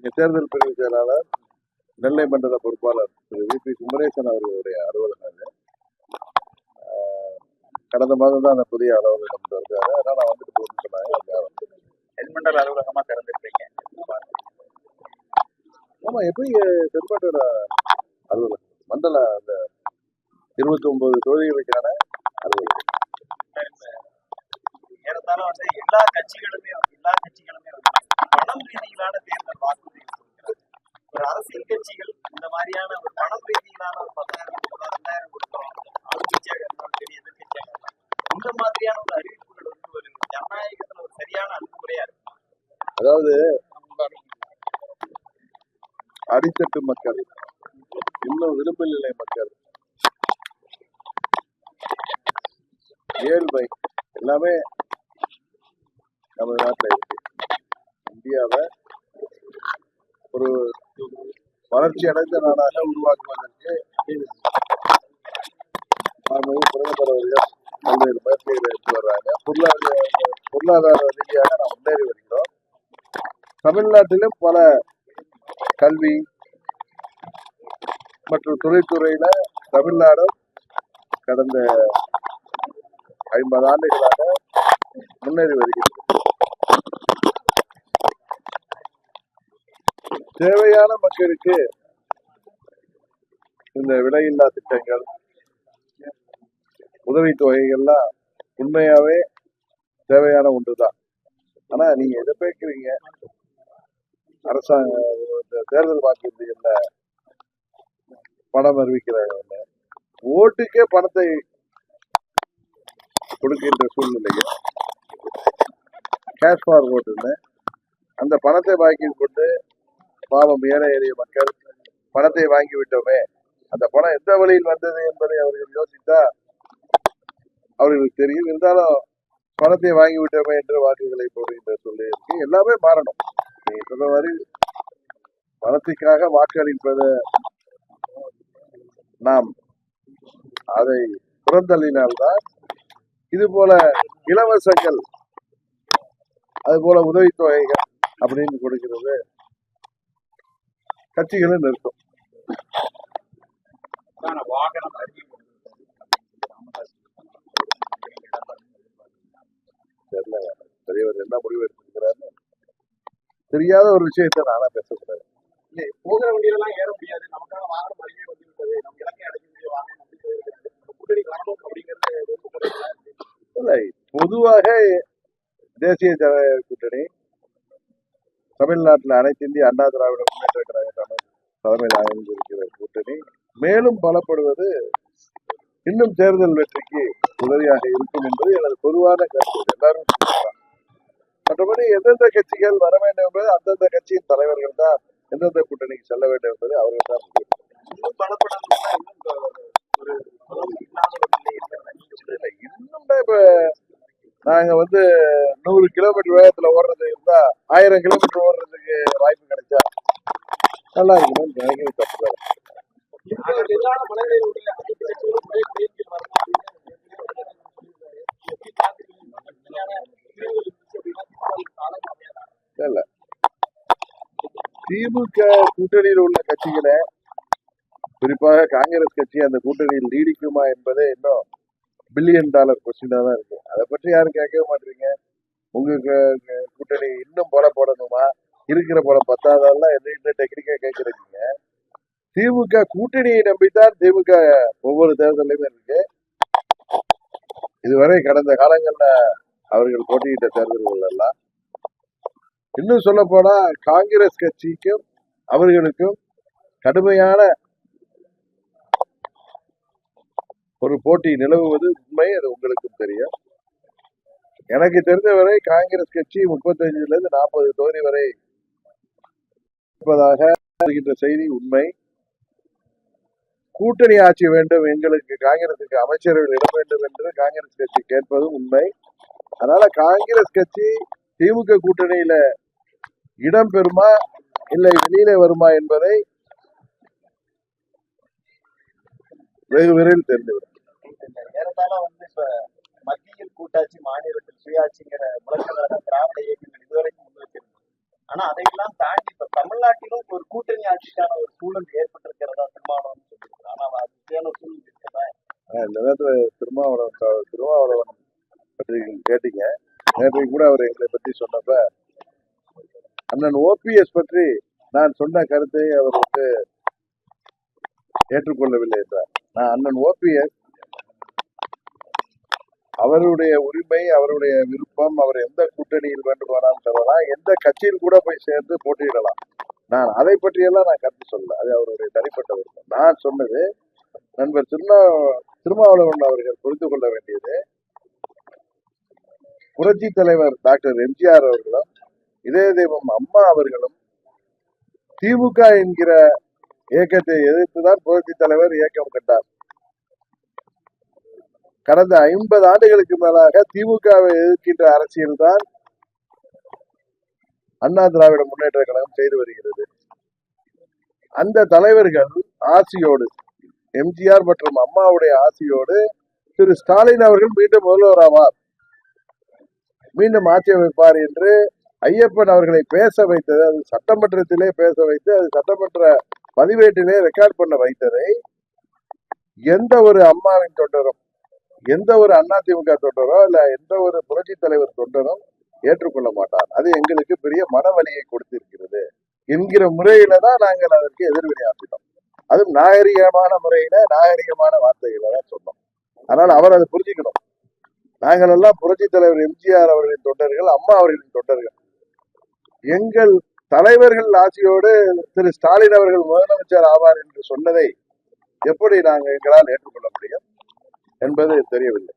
தேர்தல் பிரிவு செயலாளர், நெல்லை மண்டல பொறுப்பாளர் திரு வி.பி. குமரேசன் அவர்களுடைய அலுவலகம். கடந்த மாதம் தான் அந்த புதிய அலுவலகம் இருக்காரு. அதனால நான் வந்துட்டு போகணும்னு சொன்னாங்க. தென்மண்டல அலுவலகமா திறந்துருக்கீங்க. ஆமா, எப்படி தென்மண்டல அலுவலகம் மண்டல அந்த 29 தொகுதிகளுக்கான அலுவலகம். ஏறத்தாழ எல்லா கட்சிகளுமே பணம் ரீதியிலான தேர்தல் வாக்குறுதி கொடுக்கிறாங்க. ஒரு அரசியல் கட்சிகள் இந்த மாதிரியான ஒரு பணம் ரீதியிலான ஒரு 10,000 20,000 கொடுக்கிறோம், ஆளுங்கட்சியாக இருந்தாலும் சரி எதிர்கட்சியாக இருந்தாலும் இந்த மாதிரியான ஒரு அறிவிப்புகள் ஒரு ஜனநாயகத்துல ஒரு சரியான அணுகுமுறையா இருக்கு. அதாவது அடித்தட்டு மக்கள், இன்னும் விளிம்பு நிலை மக்கள், ஏழ்மை எல்லாமே நம்ம நாட்டில் இருக்கு. இந்தியாவை ஒரு வளர்ச்சி அடைந்த நாடாக உருவாக்குவதற்கு பிரதமர் அவர்கள் பல்வேறு முயற்சிகளை எடுத்து வர்றாங்க. பொருளாதார ரீதியாக நாம் முன்னேறி வருகிறோம். தமிழ்நாட்டிலும் பல கல்வி மற்றும் தொழில்துறையில தமிழ்நாடு கடந்த 50 ஆண்டுகளாக முன்னேறி வருகிறது. தேவையான மக்களுக்கு இந்த விலையில்லா திட்டங்கள், உதவித்தொகைகள்லாம் உண்மையாவே தேவையான ஒன்றுதான். ஆனா நீங்க எதை பேசுறீங்க? அரசாங்க தேர்தல் வாக்குறுதிகள்ல பணம் அறிவிக்கிறாங்க, ஓட்டுக்கே பணத்தை கொடுக்கின்ற சூழ்நிலையில் கேஷ் ஃபார் ஓட்டுன்னு அந்த பணத்தை வாங்கி கொண்டு பாவம் ஏழை எளிய மக்கள் பணத்தை வாங்கி விட்டோமே, அந்த பணம் எந்த வழியில் வந்தது என்பதை அவர்கள் யோசித்தா அவர்களுக்கு தெரியும். இருந்தாலும் பணத்தை வாங்கி விட்டோமே என்று வாக்குகளை போடுகின்ற சூழ்நிலை இருக்கு. எல்லாமே மாறணும். நீங்க சொன்ன மாதிரி பணத்துக்காக வாக்களிப்பதை நாம் அதை புறந்தள்ளினால்தான் இது போல இலவசங்கள், அது போல உதவித்தொகைகள் அப்படின்னு கொடுக்கிறது கட்சிகளும் நிறுத்தும். பெரியவர் என்ன முடிவு எடுத்திருக்கிறாரு தெரியாத ஒரு விஷயத்தை நானா பேசக்கூடாது. போகிற வண்டியெல்லாம் ஏற முடியாது, நமக்கான வாகனம் அருகே வந்து விட்டது, நம்ம இலக்கை அடைக்கக்கூடிய வாகனம் கூட்டணி காரணம் அப்படிங்கிறது இல்லை. பொதுவாக தேசிய ஜனநாயக கூட்டணி தமிழ்நாட்டில் அனைத்து இந்திய அண்ணா திராவிட முன்னேற்ற கழக தலைமையில் அமைந்திருக்கிற கூட்டணி மேலும் பலப்படுவது இன்னும் தேர்தல் வெற்றிக்கு உதவியாக இருக்கும் என்பது எனது பொதுவான கருத்து. எல்லாரும் சொல்றாங்க. மற்றபடி எந்தெந்த கட்சிகள் வர வேண்டும் என்பது அந்தந்த கட்சியின் தலைவர்கள் தான் எந்தெந்த கூட்டணிக்கு செல்ல வேண்டும் என்பது அவர்கள் தான் முடிவு. இன்னும் இப்ப நாங்க 100 கிலோமீட்டர் வேகத்துல ஓடுறது இருந்தா 1000 கிலோமீட்டர் ஓடுறதுக்கு வாய்ப்பு கிடைச்சா நல்லா இருக்குன்னு நினைக்கிறது தப்பு. இல்ல, திமுக கூட்டணியில் உள்ள கட்சிகளை, குறிப்பாக காங்கிரஸ் கட்சி அந்த கூட்டணியில் நீடிக்குமா என்பதே இன்னும் $1 பில்லியன் கொஸ்டினா தான் இருக்கு. அதை பற்றி யாரும் கேட்கவே மாட்டீங்க. உங்க கூட்டணி இன்னும் போல போடணுமா, இருக்கிற போல பத்தாதெல்லாம் எந்த டெக்னிக்கா கேட்கறீங்க. திமுக கூட்டணியை நம்பித்தான் திமுக ஒவ்வொரு தேர்தலையுமே இருக்கு. இதுவரை கடந்த காலங்கள்ல அவர்கள் போட்டியிட்ட தேர்தல்கள் எல்லாம், இன்னும் சொல்ல போனா காங்கிரஸ் கட்சிக்கும் அவர்களுக்கும் கடுமையான ஒரு போட்டி நிலவுவது உண்மை. அது உங்களுக்கும் தெரியும். எனக்கு தெரிந்தவரை காங்கிரஸ் கட்சி 35 to 40 தொகுதி வரை இருப்பதாக வருகின்ற செய்தி உண்மை. கூட்டணி ஆட்சி வேண்டும், எங்களுக்கு காங்கிரசுக்கு அமைச்சர்கள் இட வேண்டும் என்று காங்கிரஸ் கட்சி கேட்பதும் உண்மை. அதனால காங்கிரஸ் கட்சி திமுக கூட்டணியில இடம் பெறுமா இல்லை வெளியில வருமா என்பதை வெகு விரைவில் தெரிந்துவிடும். இப்ப மத்தியில் கூட்டாட்சி, மாநிலத்தில் சுயாட்சிங்கிற முழக்கங்களை திராவிட இயக்கங்கள் இதுவரைக்கும் முன்வைச்சிருந்தோம். ஆனா அதையெல்லாம் தாண்டி இப்ப தமிழ்நாட்டிலும் ஒரு கூட்டணி ஆட்சிக்கான ஒரு சூழல் ஏற்பட்டிருக்கிறதா திருமாவளவன் சொல்லியிருக்கிறார். ஆனா அது அப்படியான ஒரு சூழல் இருக்கதா? இந்த நேரத்துல திருமாவளவன் பற்றி கேட்டீங்க. நேற்றைக்கு கூட அவர் எங்களை பற்றி சொன்னப்ப அண்ணன் ஓபிஎஸ் பற்றி நான் சொன்ன கருத்தை அவர் ஏற்றுக்கொள்ளவில்லை என்றார். நான் அண்ணன் ஓபிஎஸ் அவருடைய உரிமை, அவருடைய விருப்பம், அவர் எந்த கூட்டணியில் வேண்டுமானாலும் தரலாம், எந்த கட்சியில் கூட போய் சேர்ந்து போட்டியிடலாம். நான் அதை பற்றியெல்லாம் நான் கருத்து சொல்ல, அது அவருடைய தனிப்பட்ட விருப்பம். நான் சொன்னது நண்பர் திருமாவளவன் அவர்கள் புரிந்து கொள்ள வேண்டியது, புரட்சி தலைவர் டாக்டர் எம்ஜிஆர் அவர்களும் இதய தெய்வம் அம்மா அவர்களும் திமுக என்கிற இயக்கத்தை எதிர்த்துதான் புரட்சி தலைவர் இயக்கம் கண்டார். கடந்த 50 ஆண்டுகளுக்கு மேலாக திமுகவை எதிர்க்கின்ற அரசியல் தான் அண்ணா திராவிட முன்னேற்ற கழகம் செய்து வருகிறது. அந்த தலைவர்கள் ஆசியோடு, எம்ஜிஆர் மற்றும் அம்மாவுடைய ஆசியோடு திரு ஸ்டாலின் அவர்கள் மீண்டும் முதல்வர் ஆவார், மீண்டும் ஆட்சி அமைப்பார் என்று ஐயப்பன் அவர்களை பேச வைத்தது, அது சட்டமன்றத்திலே பேச வைத்து, அது சட்டமன்ற பதிவேட்டிலே ரெக்கார்ட் பண்ண வைத்ததை எந்த ஒரு அம்மாவின் தொண்டரும், எந்த ஒரு அதிமுக தொண்டரோ இல்ல எந்த ஒரு புரட்சி தலைவர் தொண்டரும் ஏற்றுக்கொள்ள மாட்டார். அது எங்களுக்கு பெரிய மனவலியை கொடுத்திருக்கிறது என்கிற முறையில தான் நாங்கள் அதற்கு எதிர்வினையாற்றினோம். அதுவும் நாகரிகமான முறையில, நாகரிகமான வார்த்தைகளை தான் சொன்னோம். ஆனால் அவர் அதை புரிஞ்சுக்கணும். நாங்கள் எல்லாம் புரட்சி தலைவர் எம்ஜிஆர் அவர்களின் தொண்டர்கள், அம்மா அவர்களின் தொண்டர்கள். எங்கள் தலைவர்கள் ஆட்சியோடு திரு ஸ்டாலின் அவர்கள் முதலமைச்சர் ஆவார் என்று சொன்னதை எப்படி நாங்கள் எங்களால் ஏற்றுக்கொள்ள முடியும் என்பது தெரியவில்லை.